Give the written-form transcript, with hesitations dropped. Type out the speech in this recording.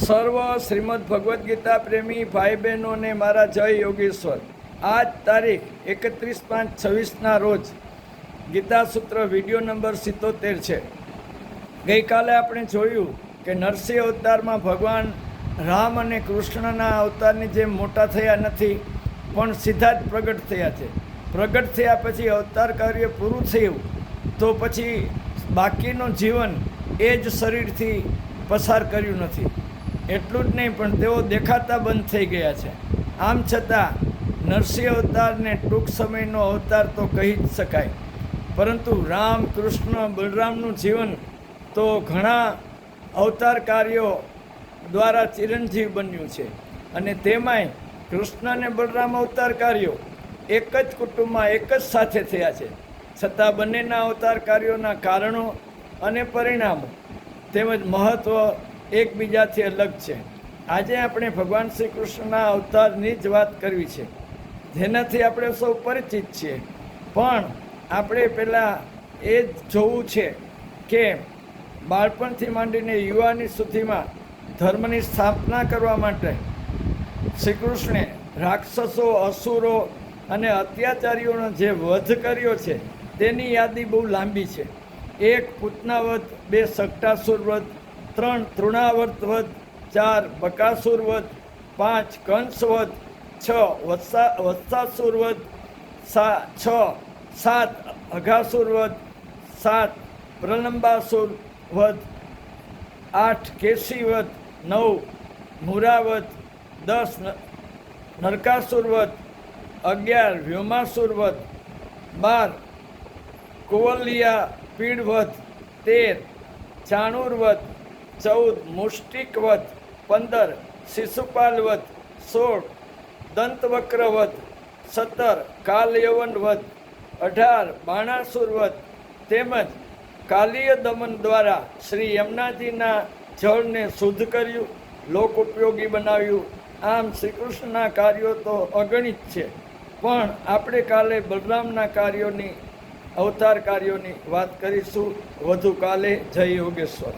સર્વ શ્રીમદ ભગવદ્ ગીતા પ્રેમી ભાઈ બહેનોને મારા જય યોગેશ્વર. આજ તારીખ 31/5/26ના રોજ ગીતા સૂત્ર વિડીયો નંબર 77 છે. ગઈકાલે આપણે જોયું કે નરસિંહ અવતારમાં ભગવાન રામ અને કૃષ્ણના અવતારની જેમ મોટા થયા નથી, પણ સીધા જ પ્રગટ થયા છે. પ્રગટ થયા પછી અવતાર કાર્ય પૂરું થયું તો પછી બાકીનું જીવન એ જ શરીરથી પસાર કર્યું નથી. એટલું જ નહીં, પણ તેઓ દેખાતા બંધ થઈ ગયા છે. આમ છતાં નરસિંહ અવતારને ટૂંક સમયનો અવતાર તો કહી જ શકાય, પરંતુ રામ, કૃષ્ણ, બલરામનું જીવન તો ઘણા અવતાર કાર્યો દ્વારા ચિરંજીવ બન્યું છે. અને તેમાંય કૃષ્ણ અને બલરામ અવતાર કાર્યો એક જ કુટુંબમાં એક જ સાથે થયા છે, છતાં બંનેના અવતાર કાર્યોના કારણો અને પરિણામો તેમજ મહત્ત્વ એકબીજાથી અલગ છે. આજે આપણે ભગવાન શ્રી કૃષ્ણના અવતારની જ વાત કરવી છે, જેનાથી આપણે સૌ પરિચિત છીએ. પણ આપણે પહેલાં એ જ જોવું છે કે બાળપણથી માંડીને યુવાની સુધીમાં ધર્મની સ્થાપના કરવા માટે શ્રી કૃષ્ણે રાક્ષસો, અસુરો અને અત્યાચારીઓનો જે વધ કર્યો છે તેની યાદી બહુ લાંબી છે. 1 પૂતનાવધ, 2 સટ્ટાસુર વધ, 3 તૃણાવર્ત વધ, 4 બકાસુર વધ, 5 કંસ વધ, 6 વત્સાસુર વધ, 7 અઘાસુર વધ, 7 પ્રલંબાસુર વધ, 8 કેસી વધ, 9 મુરાવધ, 10 નરકાસુર વધ, 11 વ્યોમાસુર વધ, 12 કુવલિયા પીડ વધ, 13 ચાણૂર વધ, 14 મુષ્ટિક વધ, 15 શિશુપાલ વધ, 16 દંતવક્ર વધ, 17 કાલયવન વધ, 18 બાણાસુર વધ તેમજ કાલીય દમન દ્વારા શ્રી યમુનાજીના જળને શુદ્ધ કર્યું, લોક ઉપયોગી બનાવ્યું. આમ શ્રી કૃષ્ણના કાર્યો તો અગણિત છે, પણ આપણે કાલે બલરામના કાર્યોની, અવતાર કાર્યોની વાત કરીશું વધુ કાલે. જય યોગેશ્વર.